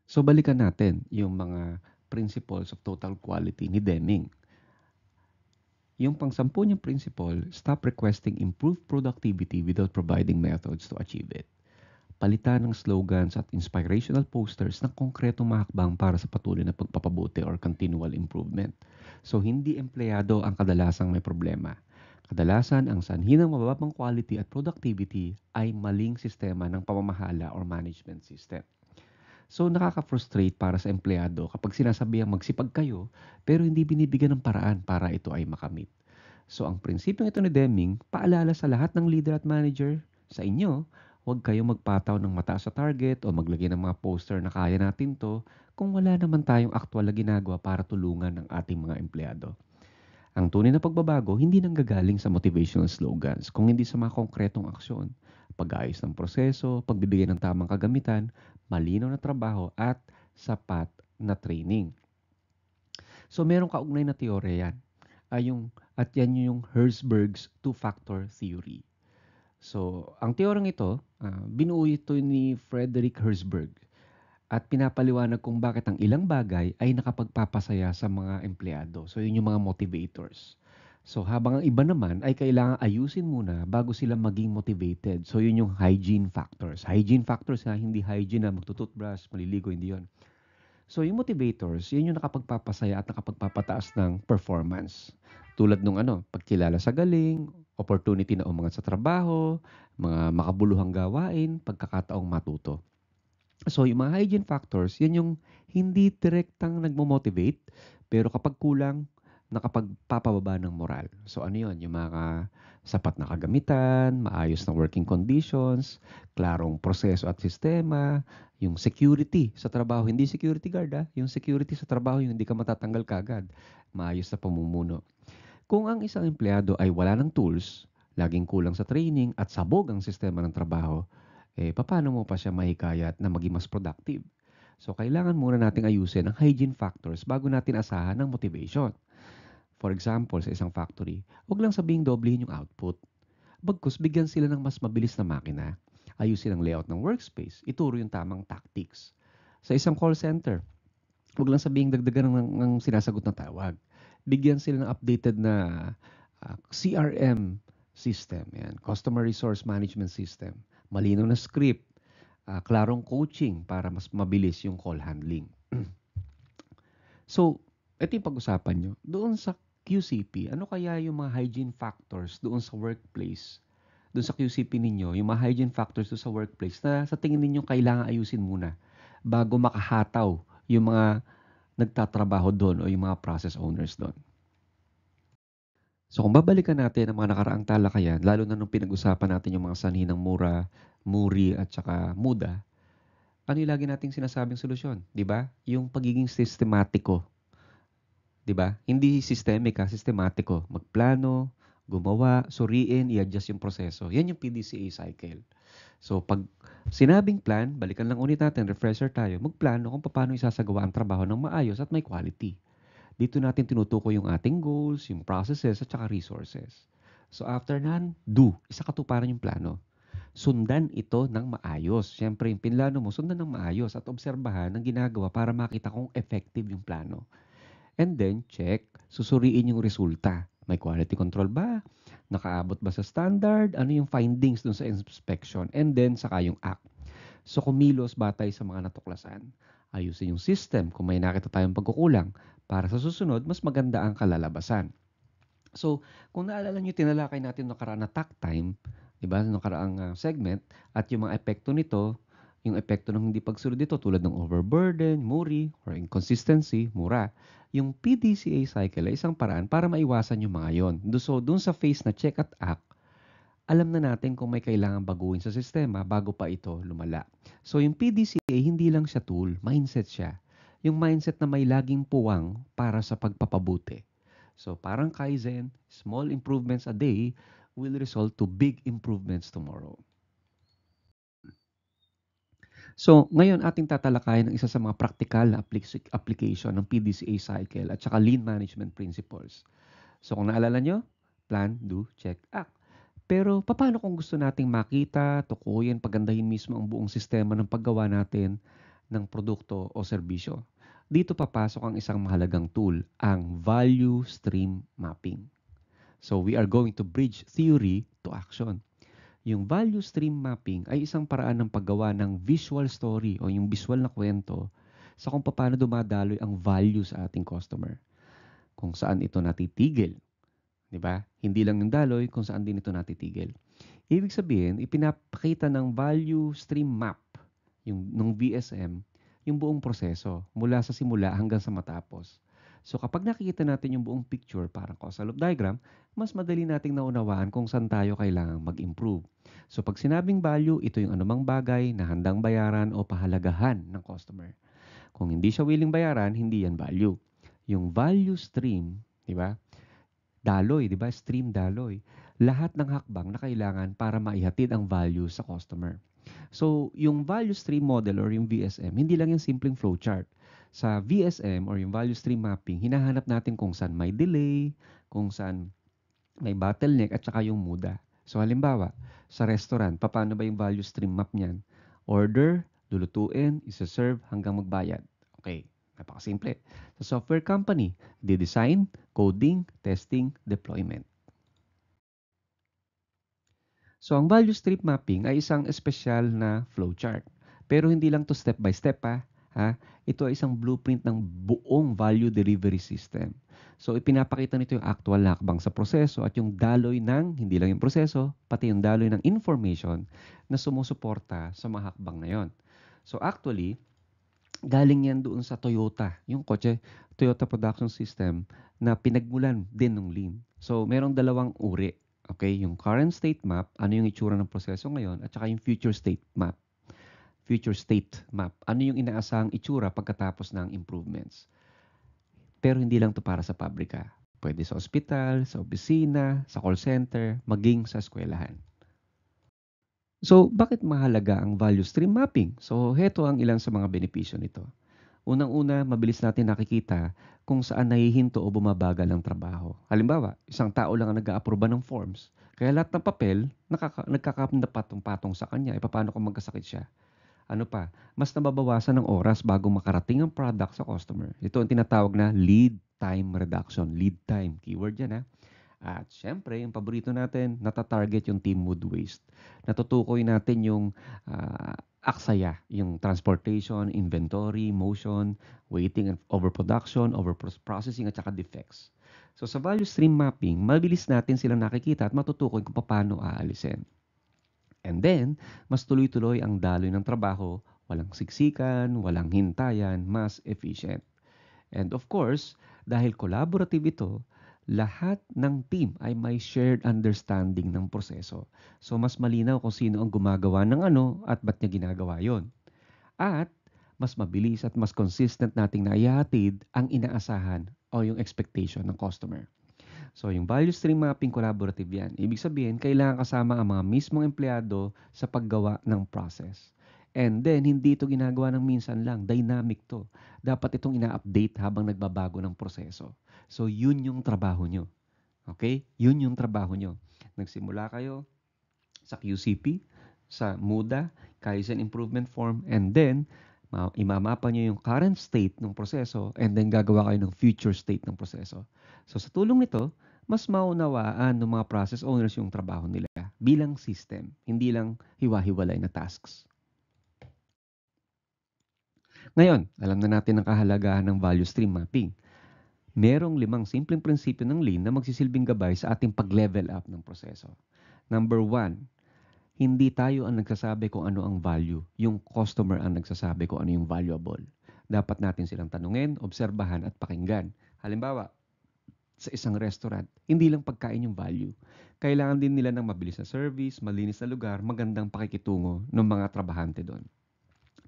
So balikan natin yung mga principles of total quality ni Deming. Yung pang-sampu niyang principle, stop requesting improved productivity without providing methods to achieve it. Palitan ng slogans at inspirational posters ng konkretong mahakbang para sa patuloy na pagpapabuti or continual improvement. So, hindi empleyado ang kadalasang may problema. Kadalasan, ang sanhi ng mababang quality at productivity ay maling sistema ng pamamahala or management system. So, nakaka-frustrate para sa empleyado kapag sinasabihang magsipag kayo pero hindi binibigyan ng paraan para ito ay makamit. So, ang prinsipyong ito ni Deming, paalala sa lahat ng leader at manager sa inyo, huwag kayong magpataw ng mataas sa target o maglagay ng mga poster na kaya natin to kung wala naman tayong aktwal na ginagawa para tulungan ng ating mga empleyado. Ang tunay na pagbabago hindi nanggagaling sa motivational slogans, kung hindi sa mga konkretong aksyon. Pag-ayos ng proseso, pagbibigay ng tamang kagamitan, malinaw na trabaho at sapat na training. So meron kaugnay na teorya yan. At yan yung Herzberg's two-factor theory. So, ang teoryang ito, binuo ito ni Frederick Herzberg at pinapaliwanag kung bakit ang ilang bagay ay nakapagpapasaya sa mga empleyado. So, yun yung mga motivators. So, habang ang iba naman ay kailangan ayusin muna bago sila maging motivated. So, yun yung hygiene factors. Hygiene factors ha, hindi hygiene na magtututbrush, maliligo, hindi yun. So, yung motivators, yun yung nakapagpapasaya at nakapagpapataas ng performance. Tulad nung pagkilala sa galing, opportunity na umangat sa trabaho, mga makabuluhang gawain, pagkakataong matuto. So, yung mga hygiene factors, yan yung hindi direktang nagmo-motivate, pero kapag kulang, nakapagpapababa ng moral. So, ano yun? Yung mga sapat na kagamitan, maayos na working conditions, klarong proseso at sistema, yung security sa trabaho, hindi security guard yung security sa trabaho, yung hindi ka matatanggal kagad, maayos na pamumuno. Kung ang isang empleyado ay wala ng tools, laging kulang sa training at sabog ang sistema ng trabaho, paano mo pa siya mahikayat na maging mas productive? So, kailangan muna nating ayusin ang hygiene factors bago natin asahan ng motivation. For example, sa isang factory, huwag lang sabihing doblehin yung output. Bagkus, bigyan sila ng mas mabilis na makina. Ayusin ang layout ng workspace. Ituro yung tamang tactics. Sa isang call center, huwag lang sabihing dagdagan ng sinasagot na tawag. Bigyan sila ng updated na CRM system, yan, Customer Resource Management System. Malinaw na script, klarong coaching para mas mabilis yung call handling. So, ito yung pag-usapan nyo. Doon sa QCP, ano kaya yung mga hygiene factors doon sa workplace? Doon sa QCP ninyo, yung mga hygiene factors doon sa workplace na sa tingin ninyo kailangan ayusin muna bago makahataw yung mga nagtatrabaho doon o yung mga process owners doon. So kung babalikan natin ang mga nakaraang talakayan, lalo na nung pinag-usapan natin yung mga sanhi ng mura, muri at saka muda, ano yung lagi nating sinasabing solusyon, di ba? Yung pagiging sistematiko, di ba? Hindi systemic sistematiko. Magplano, gumawa, suriin, i-adjust yung proseso. Yan yung PDCA cycle. So pag sinabing plan, balikan lang ulit natin, refresher tayo, magplano kung paano isasagawa ang trabaho ng maayos at may quality. Dito natin tinutukoy yung ating goals, yung processes, at saka resources. So after nan, do. Isa katuparan yung plano. Sundan ito ng maayos. Siyempre, yung pinlano mo, sundan ng maayos at obserbahan ang ginagawa para makita kung effective yung plano. And then, check, susuriin yung resulta. May quality control ba? Nakaabot ba sa standard? Ano yung findings dun sa inspection? And then, saka yung act. So, kumilos batay sa mga natuklasan. Ayusin yung system kung may nakita tayong pagkukulang para sa susunod, mas maganda ang kalalabasan. So, kung naalala nyo, tinalakay natin nakaraan na talk time, di ba, nakaraang segment, at yung mga epekto nito, yung epekto ng hindi pagsunod dito tulad ng overburden, muri, or inconsistency, mura. Yung PDCA cycle ay isang paraan para maiwasan yung mga yon. So, dun sa phase na check at act, alam na natin kung may kailangan baguhin sa sistema bago pa ito lumala. So yung PDCA, hindi lang siya tool, mindset siya. Yung mindset na may laging puwang para sa pagpapabuti. So parang Kaizen, small improvements a day will result to big improvements tomorrow. So ngayon ating tatalakayin ang isa sa mga practical na application ng PDCA cycle at saka lean management principles. So kung naalala nyo, plan, do, check, act. Pero paano kung gusto nating makita, tukuyin, pagandahin mismo ang buong sistema ng paggawa natin ng produkto o serbisyo. Dito papasok ang isang mahalagang tool, ang value stream mapping. So we are going to bridge theory to action. Yung value stream mapping ay isang paraan ng paggawa ng visual story o yung visual na kwento sa kung paano dumadaloy ang value sa ating customer. Kung saan ito natitigil. Di ba? Hindi lang yung daloy, kung saan din ito natitigil. Ibig sabihin, ipinapakita ng value stream map, yung ng VSM, yung buong proseso, mula sa simula hanggang sa matapos. So kapag nakikita natin yung buong picture, parang causal loop diagram, mas madali nating naunawaan kung saan tayo kailangang mag-improve. So pag sinabing value, ito yung anumang bagay na handang bayaran o pahalagahan ng customer. Kung hindi siya willing bayaran, hindi yan value. Yung value stream, di ba? Daloy, di ba? Stream daloy. Lahat ng hakbang na kailangan para maihatid ang value sa customer. So, yung value stream model or yung VSM, hindi lang yung simpleng flowchart. Sa VSM or yung value stream mapping, hinahanap natin kung saan may delay, kung saan may bottleneck at saka yung muda. So, halimbawa, sa restaurant, paano ba yung value stream map niyan? Order, lulutuin, isa-serve hanggang magbayad. Okay, napakasimple. Sa software company, design, coding, testing, deployment. So, ang value stream mapping ay isang espesyal na flowchart. Pero hindi lang to step by step ha? Ito ay isang blueprint ng buong value delivery system. So, ipinapakita nito yung actual na hakbang sa proseso at yung daloy ng, hindi lang yung proseso, pati yung daloy ng information na sumusuporta sa mga hakbang na yon. So, actually, galing yan doon sa Toyota, yung kotse, Toyota Production System na pinagmulan din ng Lean. So, merong dalawang uri. Okay, yung current state map, ano yung itsura ng proseso ngayon, at saka yung future state map. Future state map, ano yung inaasahang itsura pagkatapos ng improvements. Pero hindi lang to para sa pabrika. Pwede sa ospital, sa opisina, sa call center, maging sa eskwelahan. So, bakit mahalaga ang value stream mapping? So, heto ang ilan sa mga benepisyo nito. Unang-una, mabilis natin nakikita kung saan nahihinto o bumabagal ang trabaho. Halimbawa, isang tao lang ang nag-a-aproba ng forms. Kaya lahat ng papel, nagkakapatong-patong sa kanya. E paano kung magkasakit siya? Ano pa? Mas nababawasan ng oras bago makarating ang product sa customer. Ito ang tinatawag na lead time reduction. Lead time, keyword yan ha. At syempre, yung paborito natin, natatarget yung team mood waste. Natutukoy natin yung aksaya, yung transportation, inventory, motion, waiting and overproduction, overprocessing at saka defects. So sa value stream mapping, mabilis natin silang nakikita at matutukoy kung paano aalisin. And then, mas tuloy-tuloy ang daloy ng trabaho, walang siksikan, walang hintayan, mas efficient. And of course, dahil collaborative ito, lahat ng team ay may shared understanding ng proseso. So, mas malinaw kung sino ang gumagawa ng ano at ba't niya ginagawa yon. At mas mabilis at mas consistent nating naihatid ang inaasahan o yung expectation ng customer. So, yung value stream mapping collaborative yan. Ibig sabihin, kailangan kasama ang mga mismong empleyado sa paggawa ng process. And then, hindi ito ginagawa ng minsan lang. Dynamic to. Dapat itong ina-update habang nagbabago ng proseso. So, yun yung trabaho nyo. Okay? Yun yung trabaho nyo. Nagsimula kayo sa QCP, sa MUDA, Kaizen Improvement Form, and then, imamapa nyo yung current state ng proseso, and then gagawa kayo ng future state ng proseso. So, sa tulong nito, mas maunawaan ng mga process owners yung trabaho nila bilang system, hindi lang hiwa-hiwalay na tasks. Ngayon, alam na natin ang kahalagahan ng value stream mapping. Merong 5 simpleng prinsipyo ng Lean na magsisilbing gabay sa ating pag-level up ng proseso. Number 1, hindi tayo ang nagsasabi kung ano ang value. Yung customer ang nagsasabi kung ano yung valuable. Dapat natin silang tanungin, obserbahan at pakinggan. Halimbawa, sa isang restaurant, hindi lang pagkain yung value. Kailangan din nila ng mabilis na service, malinis na lugar, magandang pakikitungo ng mga trabahante doon.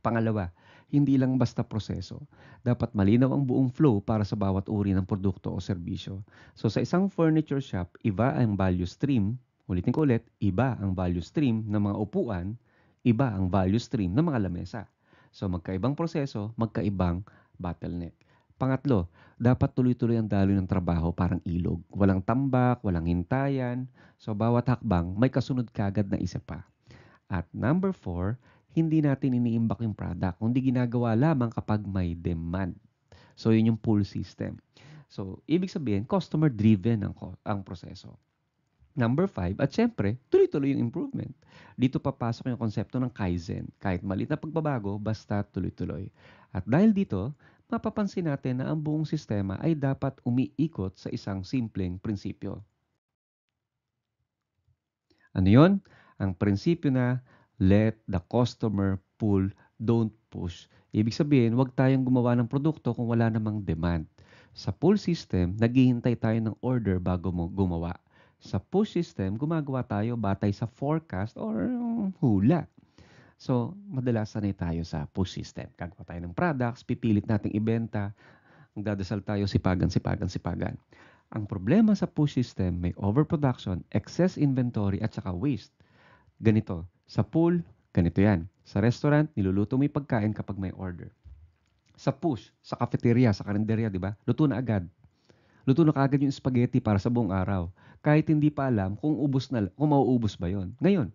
Pangalawa, hindi lang basta proseso. Dapat malinaw ang buong flow para sa bawat uri ng produkto o serbisyo. So sa isang furniture shop, iba ang value stream, ulitin ko ulit, iba ang value stream ng mga upuan, iba ang value stream ng mga lamesa. So magkaibang proseso, magkaibang bottleneck. Pangatlo, dapat tuloy-tuloy ang daloy ng trabaho parang ilog. Walang tambak, walang hintayan. So bawat hakbang, may kasunod kagad na isa pa. At number 4, hindi natin iniimbak yung product, kundi ginagawa lamang kapag may demand. So, yun yung pull system. So, ibig sabihin, customer-driven ang proseso. Number 5, at syempre, tuloy-tuloy yung improvement. Dito papasok yung konsepto ng Kaizen. Kahit maliit na pagbabago, basta tuloy-tuloy. At dahil dito, mapapansin natin na ang buong sistema ay dapat umiikot sa isang simpleng prinsipyo. Ano yun? Ang prinsipyo na let the customer pull, don't push. Ibig sabihin, huwag tayong gumawa ng produkto kung wala namang demand. Sa pull system, naghihintay tayo ng order bago mo gumawa. Sa push system, gumagawa tayo batay sa forecast or hula. So, madalas sanay tayo sa push system. Gagawa tayo ng products, pipilit nating ibenta, magdadasal tayo sipagan. Ang problema sa push system, may overproduction, excess inventory at saka waste. Ganito, sa pool, ganito yan. Sa restaurant, niluluto mo yung pagkain kapag may order. Sa push, sa cafeteria, sa karinderya, di ba? Luto na agad. Luto na kaagad yung spaghetti para sa buong araw. Kahit hindi pa alam kung mauubos ba yon. Ngayon,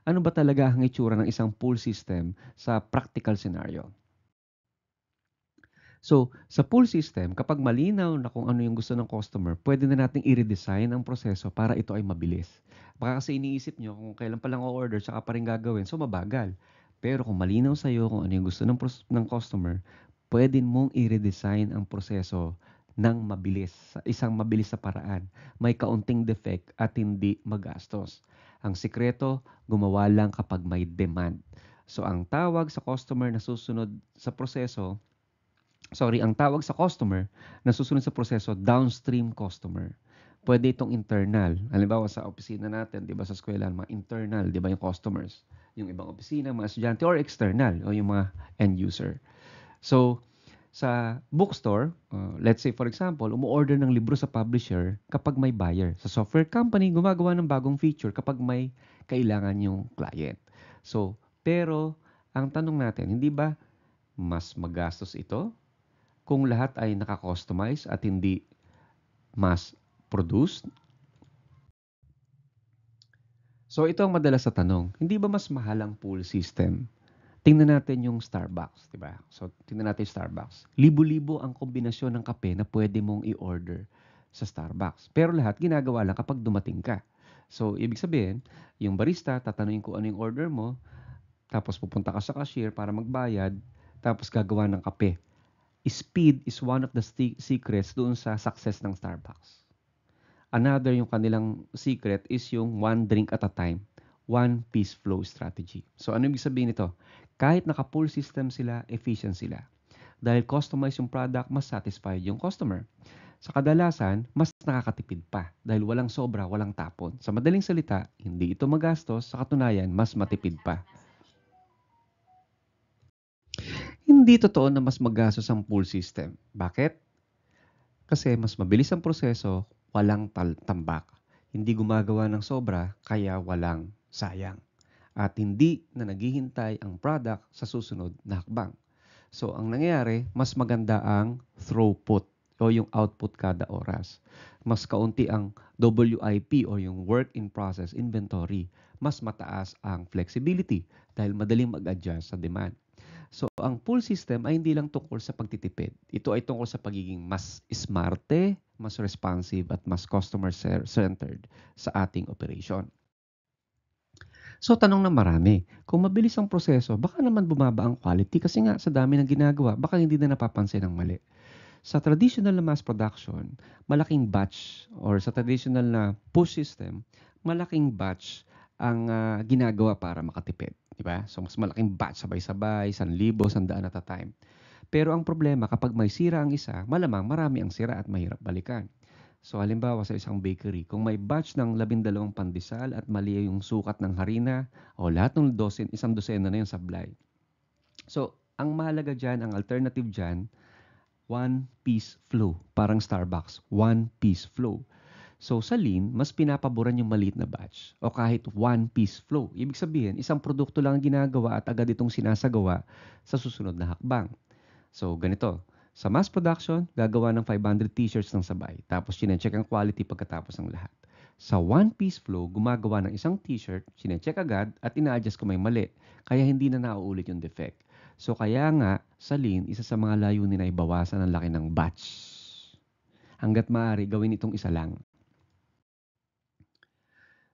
ano ba talaga ang itsura ng isang pull system sa practical scenario? So, sa pull system, kapag malinaw na kung ano yung gusto ng customer, pwede na nating i-redesign ang proseso para ito ay mabilis. Baka kasi iniisip nyo kung kailan pa lang o-order, tsaka pa rin gagawin, so mabagal. Pero kung malinaw sa'yo kung ano yung gusto ng customer, pwede mong i-redesign ang proseso ng mabilis, sa isang mabilis na paraan. May kaunting defect at hindi magastos. Ang sikreto, gumawa lang kapag may demand. So, ang tawag sa customer na susunod sa proseso, ang tawag sa customer na susunod sa proseso, downstream customer. Pwede itong internal. Halimbawa sa opisina natin, di ba sa eskwela, mga internal, di ba yung customers. Yung ibang opisina, mga estudyante, or external, o yung mga end user. So, sa bookstore, let's say for example, umu-order ng libro sa publisher kapag may buyer. Sa software company, gumagawa ng bagong feature kapag may kailangan yung client. So, pero, ang tanong natin, hindi ba mas magastos ito kung lahat ay naka-customize at hindi mass produced? So ito ang madalas sa tanong, hindi ba mas mahal ang pool system? Tingnan natin yung Starbucks, di ba? So tingnan natin yung Starbucks. Libo-libo ang kombinasyon ng kape na pwede mong i-order sa Starbucks. Pero lahat ginagawa lang kapag dumating ka. So ibig sabihin, yung barista tatanungin kung ano yung order mo, tapos pupunta ka sa cashier para magbayad, tapos gagawa ng kape. Speed is one of the secrets doon sa success ng Starbucks. Another yung kanilang secret is yung one drink at a time. One piece flow strategy. So ano ibig sabihin nito? Kahit naka-pull system sila, efficient sila. Dahil customize yung product, mas satisfied yung customer. Sa kadalasan, mas nakakatipid pa dahil walang sobra, walang tapon. Sa madaling salita, hindi ito magastos, sa katunayan, mas matipid pa. Hindi totoo na mas magastos ang pool system. Bakit? Kasi mas mabilis ang proseso, walang tambak. Hindi gumagawa ng sobra, kaya walang sayang. At hindi na naghihintay ang product sa susunod na hakbang. So, ang nangyayari, mas maganda ang throughput o yung output kada oras. Mas kaunti ang WIP o yung work in process inventory. Mas mataas ang flexibility dahil madaling mag-adjust sa demand. So, ang pull system ay hindi lang tungkol sa pagtitipid. Ito ay tungkol sa pagiging mas smarte, mas responsive, at mas customer-centered sa ating operation. So, tanong ng marami, kung mabilis ang proseso, baka naman bumaba ang quality kasi nga sa dami ng ginagawa, baka hindi na napapansin ang mali. Sa traditional na mass production, malaking batch or sa traditional na push system, malaking batch ang ginagawa para makatipid. Diba? So, mas malaking batch, sabay-sabay, 1,000, 100 at a time. Pero ang problema, kapag may sira ang isa, malamang marami ang sira at mahirap balikan. So, halimbawa sa isang bakery, kung may batch ng 12 pandesal at mali yung sukat ng harina, o lahat ng isang dosena na yung sablay. So, ang mahalaga dyan, ang alternative dyan, one-piece flow. Parang Starbucks, one-piece flow. So sa Lean, mas pinapaboran yung maliit na batch o kahit one-piece flow. Ibig sabihin, isang produkto lang ang ginagawa at agad itong sinasagawa sa susunod na hakbang. So ganito, sa mass production, gagawa ng 500 t-shirts ng sabay. Tapos chinecheck ang quality pagkatapos ng lahat. Sa one-piece flow, gumagawa ng isang t-shirt, sinecheck agad at ina-adjust kung may mali. Kaya hindi na nauulit yung defect. So kaya nga, sa Lean, isa sa mga layunin ay bawasan ang laki ng batch. Hanggat maaari, gawin itong isa lang.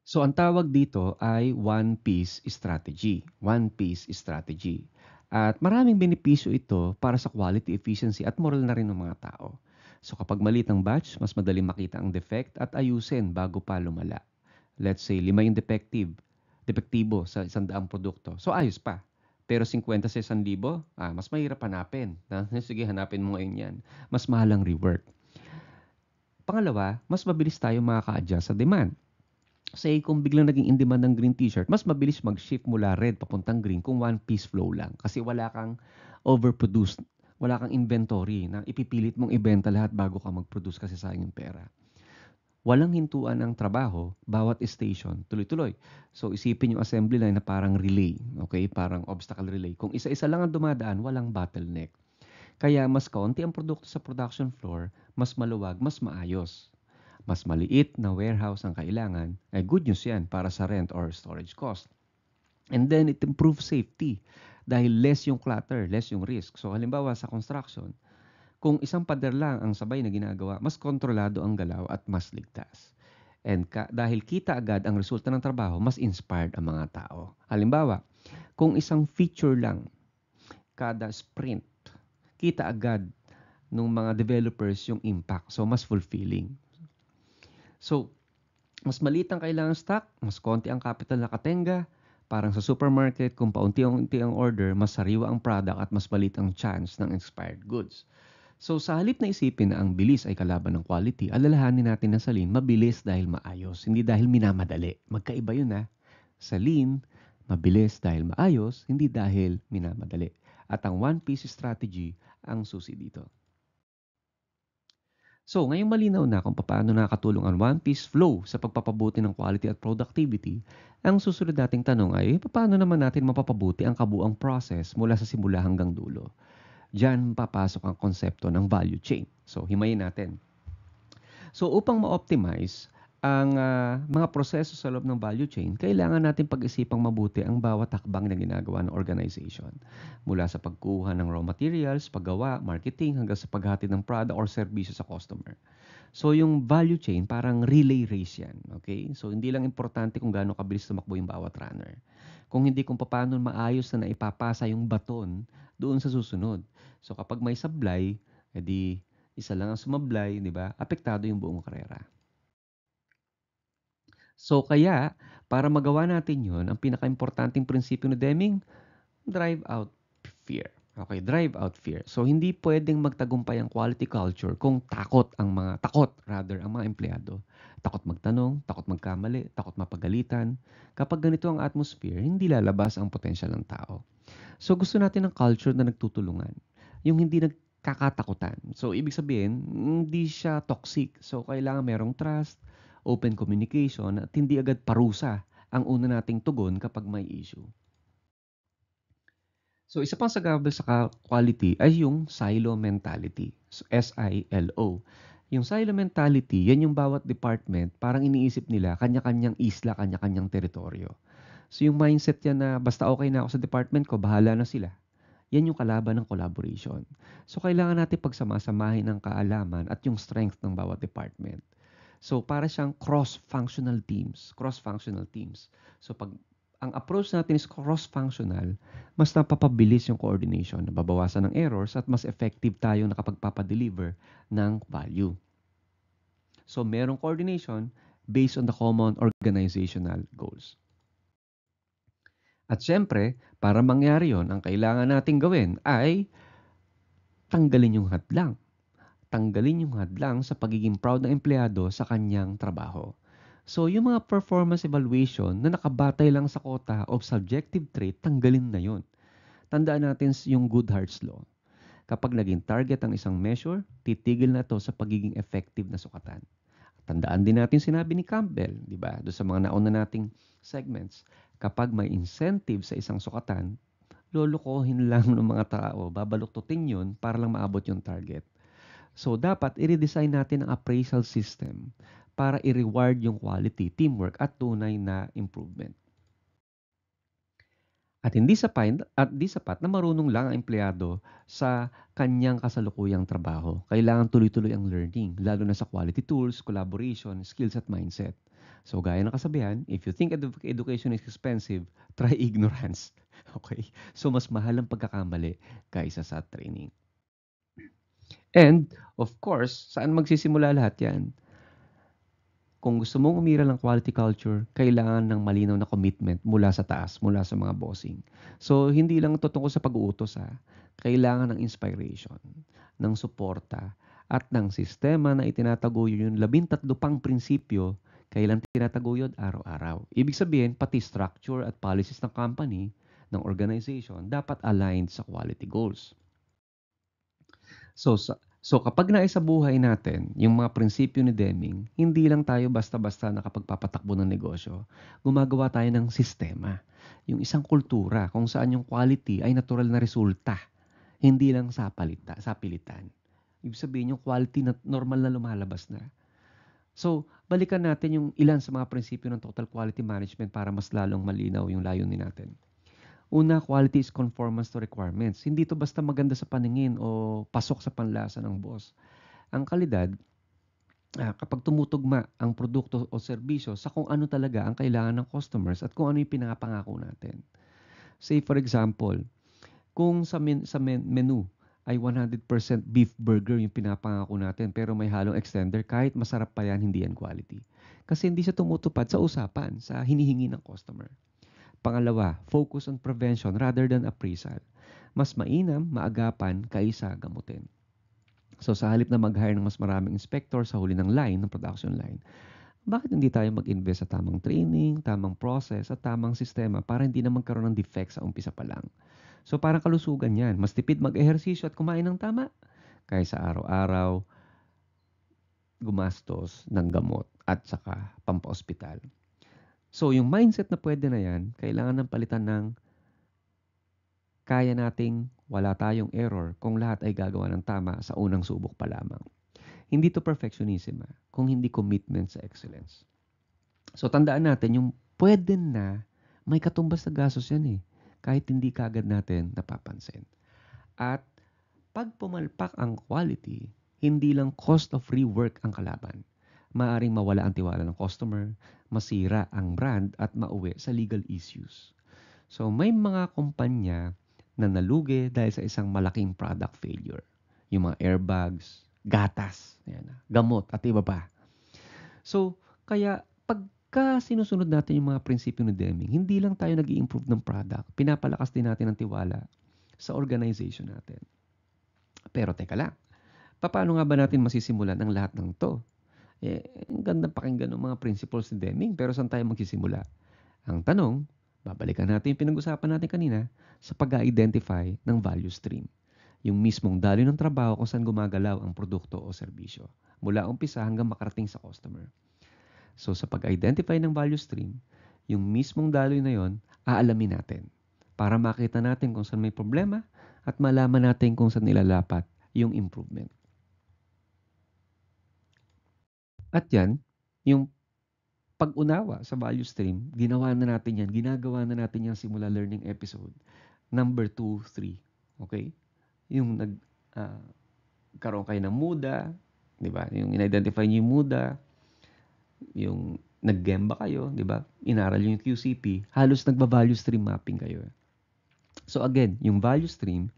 So ang tawag dito ay one-piece strategy. One-piece strategy. At maraming benepisyo ito para sa quality, efficiency at moral na rin ng mga tao. So kapag maliit ang batch, mas madaling makita ang defect at ayusin bago pa lumala. Let's say, 5 yung depektibo sa 100 produkto. So ayos pa. Pero 50 sa 1,000, mas mahirap hanapin. Sige, hanapin mo ngayon yan. Mas mahal ang rework. Pangalawa, mas mabilis tayo makaka-adjust sa demand. Say, kung biglang naging in demand ng green t-shirt, mas mabilis mag-shift mula red papuntang green kung one-piece flow lang. Kasi wala kang overproduced, wala kang inventory na ipipilit mong ibenta lahat bago ka mag-produce kasi sayang yung pera. Walang hintuan ng trabaho, bawat station, tuloy-tuloy. So, isipin yung assembly line na parang relay, okay? Parang obstacle relay. Kung isa-isa lang ang dumadaan, walang bottleneck. Kaya mas kaunti ang produkto sa production floor, mas maluwag, mas maayos. Mas maliit na warehouse ang kailangan, ay good news yan para sa rent or storage cost. And then, it improves safety dahil less yung clutter, less yung risk. So, halimbawa sa construction, kung isang pader lang ang sabay na ginagawa, mas kontrolado ang galaw at mas ligtas. And dahil kita agad ang resulta ng trabaho, mas inspired ang mga tao. Halimbawa, kung isang feature lang kada sprint, kita agad ng mga developers yung impact. So, mas fulfilling. So, mas maliit ang kailangan stock, mas konti ang capital na katenga. Parang sa supermarket, kung paunti-unti ang order, mas sariwa ang product at mas maliit ang chance ng expired goods. So, sa halip na isipin na ang bilis ay kalaban ng quality, alalahanin natin na sa Lean, mabilis dahil maayos, hindi dahil minamadali. Magkaiba yun Sa Lean, mabilis dahil maayos, hindi dahil minamadali. At ang one-piece strategy ang susi dito. So, ngayong malinaw na kung paano nakakatulong ang one-piece flow sa pagpapabuti ng quality at productivity, ang susunod nating tanong ay, paano naman natin mapapabuti ang kabuang process mula sa simula hanggang dulo? Diyan papasok ang konsepto ng value chain. So, himayin natin. So, upang ma-optimize ang mga proseso sa loob ng value chain, kailangan natin pag-isipang mabuti ang bawat hakbang na ginagawa ng organization. Mula sa pagkuha ng raw materials, paggawa, marketing, hanggang sa paghatid ng product or serbisyo sa customer. So, yung value chain, parang relay race yan. Okay? So, hindi lang importante kung gaano kabilis tumakbo yung bawat runner. Kung hindi kung paano maayos na naipapasa yung baton doon sa susunod. So, kapag may sablay, edi isa lang ang sumablay, di ba? Apektado yung buong karera. So kaya, para magawa natin yon, ang pinaka-importanting prinsipyo ni Deming, drive out fear. Okay, drive out fear. So hindi pwedeng magtagumpay ang quality culture kung takot ang mga empleyado. Takot magtanong, takot magkamali, takot mapagalitan. Kapag ganito ang atmosphere, hindi lalabas ang potensyal ng tao. So gusto natin ng culture na nagtutulungan. Yung hindi nagkakatakutan. So ibig sabihin, hindi siya toxic. So kailangan merong trust, open communication, at hindi agad parusa ang una nating tugon kapag may issue. So, isa pang sagabal sa quality ay yung silo mentality. So, S-I-L-O. Yung silo mentality, yan yung bawat department, parang iniisip nila, kanya-kanyang isla, kanya-kanyang teritoryo. So, yung mindset yan na basta okay na ako sa department ko, bahala na sila. Yan yung kalaban ng collaboration. So, kailangan natin pagsamasamahin ng kaalaman at yung strength ng bawat department. So, para siyang cross-functional teams. Cross-functional teams. So, pag ang approach natin is cross-functional, mas napapabilis yung coordination, nababawasan ng errors at mas effective tayo nakapagpapadeliver ng value. So, merong coordination based on the common organizational goals. At syempre, para mangyari yon, ang kailangan nating gawin ay tanggalin yung hadlang. Tanggalin yung hadlang sa pagiging proud ng empleyado sa kanyang trabaho. So, yung mga performance evaluation na nakabatay lang sa quota of subjective trait, tanggalin na yon. Tandaan natin yung Goodhart's Law. Kapag naging target ang isang measure, titigil na to sa pagiging effective na sukatan. Tandaan din natin sinabi ni Campbell, di ba? Doon sa mga nauna nating segments, kapag may incentive sa isang sukatan, lulukohin lang ng mga tao, babaluktutin yun para lang maabot yung target. So, dapat i-redesign natin ang appraisal system para i-reward yung quality, teamwork at tunay na improvement. At di sapat na marunong lang ang empleyado sa kanyang kasalukuyang trabaho. Kailangan tuloy-tuloy ang learning, lalo na sa quality tools, collaboration, skills at mindset. So gaya ng kasabihan, if you think education is expensive, try ignorance. Okay? So mas mahal ang pagkakamali kaysa sa training. And of course, saan magsisimula lahat 'yan? Kung gusto mong umiral ng quality culture, kailangan ng malinaw na commitment mula sa taas, mula sa mga bossing. So, hindi lang ito tungkol sa pag-uutos ha. Kailangan ng inspiration, ng suporta, at ng sistema na itinataguyod yung 13 pang prinsipyo. Kailan tinataguyod? Araw-araw. Ibig sabihin, pati structure at policies ng company, ng organization, dapat aligned sa quality goals. So kapag naisabuhay natin yung mga prinsipyo ni Deming, hindi lang tayo basta-basta nakapagpapatakbo ng negosyo. Gumagawa tayo ng sistema, yung isang kultura kung saan yung quality ay natural na resulta, hindi lang sapilitan. Ibig sabihin yung quality na normal na lumalabas na. So, balikan natin yung ilan sa mga prinsipyo ng total quality management para mas lalong malinaw yung layunin natin. Una, quality is conformance to requirements. Hindi ito basta maganda sa paningin o pasok sa panlasa ng boss. Ang kalidad, kapag tumutugma ang produkto o serbisyo sa kung ano talaga ang kailangan ng customers at kung ano yung pinapangako natin. Say for example, kung sa menu ay 100% beef burger yung pinapangako natin pero may halong extender, kahit masarap pa yan, hindi yan quality. Kasi hindi siya tumutupad sa usapan, sa hinihingi ng customer. Pangalawa, focus on prevention rather than appraisal. Mas mainam, maagapan kaysa gamutin. So sa halip na mag-hire ng mas maraming inspector sa huli ng line, ng production line, bakit hindi tayo mag-invest sa tamang training, tamang process, at tamang sistema para hindi na magkaroon ng defect sa umpisa pa lang? So parang kalusugan yan. Mas tipid mag-ehersisyo at kumain ng tama kaysa araw-araw gumastos ng gamot at saka pampa-ospital. So, yung mindset na pwede na yan, kailangan ng palitan ng kaya nating wala tayong error kung lahat ay gagawa ng tama sa unang subok pa lamang. Hindi to perfectionism, kung hindi commitment sa excellence. So, tandaan natin, yung pwede na, may katumbas na gastos yan kahit hindi kagad natin napapansin. At pag pumalpak ang quality, hindi lang cost of rework ang kalaban. Maaring mawala ang tiwala ng customer, masira ang brand at mauwi sa legal issues. So may mga kumpanya na nalugi dahil sa isang malaking product failure. Yung mga airbags, gatas, gamot at iba pa. So kaya pagka sinusunod natin yung mga prinsipyo ni Deming, hindi lang tayo nag-i-improve ng product, pinapalakas din natin ang tiwala sa organization natin. Pero teka lang, paano nga ba natin masisimulan ang lahat ng to? Ang ganda pakinggan ng mga principles ni Deming, pero saan tayo magsisimula? Ang tanong, babalikan natin yung pinag-usapan natin kanina sa pag-identify ng value stream. Yung mismong daloy ng trabaho kung saan gumagalaw ang produkto o serbisyo. Mula umpisa hanggang makarating sa customer. So sa pag-identify ng value stream, yung mismong daloy na yon, aalamin natin para makita natin kung saan may problema at malaman natin kung saan nilalapat yung improvement. At yan, yung pag-unawa sa value stream, ginagawa na natin yan simula learning episode number 2, 3. Okay? Yung karoon kayo ng muda, di ba? Yung in-identify niyo yung muda, yung nag-gemba kayo, di ba? Inaral yung QCP, halos nagba-value stream mapping kayo. So again, yung value stream,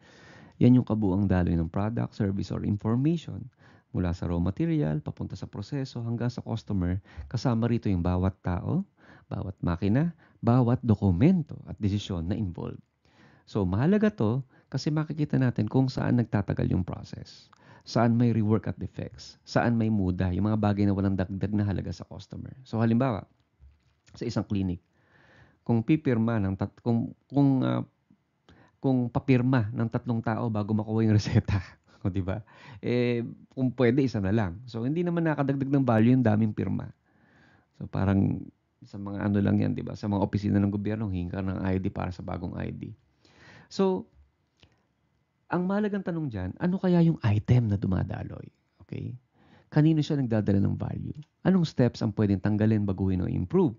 yan yung kabuang daloy ng product, service, or information mula sa raw material, papunta sa proseso, hanggang sa customer. Kasama rito yung bawat tao, bawat makina, bawat dokumento at desisyon na involved. So, mahalaga to kasi makikita natin kung saan nagtatagal yung process. Saan may rework at defects. Saan may muda, yung mga bagay na walang dagdag na halaga sa customer. So, halimbawa, sa isang clinic, kung pipirma ng kung papirma ng 3 tao bago makuha yung reseta. O, di ba? Kung pwede, isa na lang. So, hindi naman nakadagdag ng value yung daming pirma. So, parang sa mga ano lang yan, di ba? Sa mga opisina ng gobyerno, hingi ka ng ID para sa bagong ID. So, ang mahalagang tanong dyan, ano kaya yung item na dumadaloy? Okay? Kanino siya nagdadala ng value? Anong steps ang pwedeng tanggalin, baguhin o improve?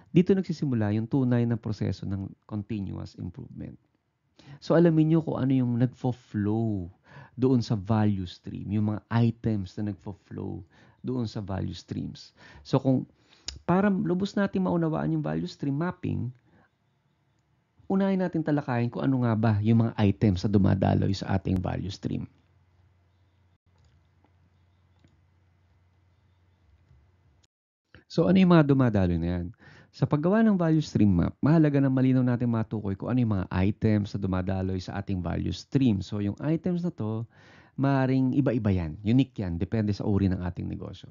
Dito nagsisimula yung tunay na proseso ng continuous improvement. So alamin nyo kung ano yung nagfo-flow doon sa value stream, yung mga items na nagfo-flow doon sa value streams. So kung para lubos natin maunawaan yung value stream mapping, unahin natin talakayin kung ano nga ba yung mga items na dumadaloy sa ating value stream. So ano yung mga dumadaloy na yan? Sa paggawa ng value stream map, mahalaga na malinaw natin matukoy kung ano yung mga items na dumadaloy sa ating value stream. So yung items na to, maaaring iba-iba yan, unique yan, depende sa uri ng ating negosyo.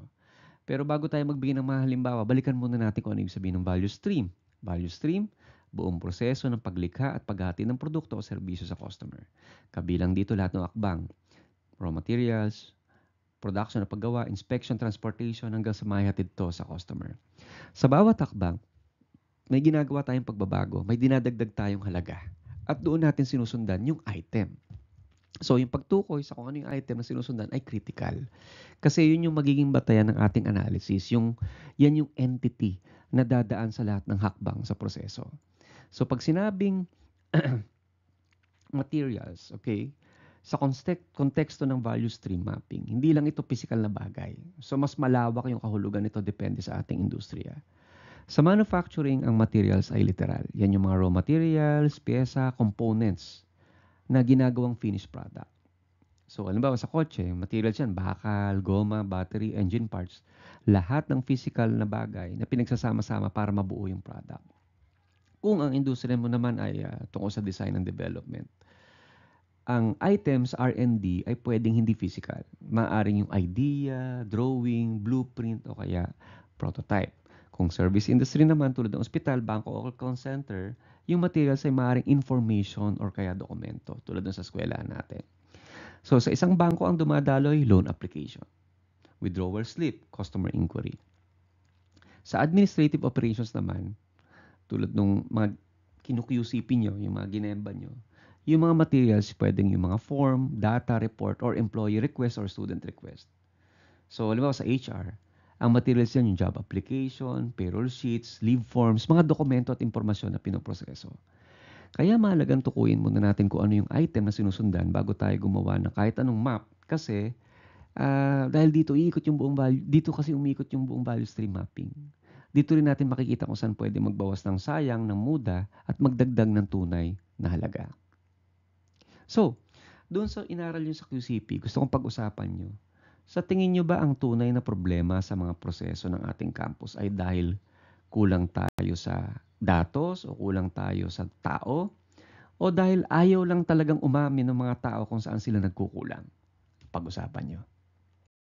Pero bago tayo magbigay ng mga halimbawa, balikan muna natin kung ano ibig sabihin ng value stream. Value stream, buong proseso ng paglikha at paghati ng produkto o serbisyo sa customer. Kabilang dito lahat ng akbang, raw materials, production at paggawa, inspection, transportation hanggang sa maihatid to sa customer. Sa bawat akbang, may ginagawa tayong pagbabago, may dinadagdag tayong halaga. At doon natin sinusundan yung item. So, yung pagtukoy sa kung ano yung item na sinusundan ay critical. Kasi yun yung magiging batayan ng ating analysis. Yan yung entity na dadaan sa lahat ng hakbang sa proseso. So, pag sinabing materials, okay, sa konteksto ng value stream mapping, hindi lang ito physical na bagay. So, mas malawak yung kahulugan nito depende sa ating industriya. Sa manufacturing, ang materials ay literal. Yan yung mga raw materials, pyesa, components na ginagawang finished product. So, halimbawa sa kotse, materials yan, bakal, goma, battery, engine parts. Lahat ng physical na bagay na pinagsasama-sama para mabuo yung product. Kung ang industriya mo naman ay tungkol sa design and development, ang items R&D ay pwedeng hindi physical. Maaring yung idea, drawing, blueprint o kaya prototype. Kung service industry naman tulad ng ospital, bangko o call center, yung materials ay maaaring information or kaya dokumento tulad ng sa eskwelahan natin. So sa isang bangko ang dumadaloy, loan application. Withdrawal slip, customer inquiry. Sa administrative operations naman, tulad ng mga kinu-QCP nyo, yung mga ginemba nyo, yung mga materials pwedeng yung mga form, data report, or employee request or student request. So, halimbawa sa HR, ang materials yan yung job application, payroll sheets, leave forms, mga dokumento at impormasyon na pinoproseso. Kaya mahalagang tukuyin muna natin kung ano yung item na sinusundan bago tayo gumawa ng kahit anong map. Kasi, dahil dito dito kasi umiikot yung buong value stream mapping. Dito rin natin makikita kung saan pwede magbawas ng sayang, ng muda, at magdagdag ng tunay na halaga. So, doon sa inaral nyo sa QCP, gusto kong pag-usapan nyo. Sa tingin nyo ba ang tunay na problema sa mga proseso ng ating campus ay dahil kulang tayo sa datos o kulang tayo sa tao? O dahil ayaw lang talagang umamin ng mga tao kung saan sila nagkukulang? Pag-usapan nyo.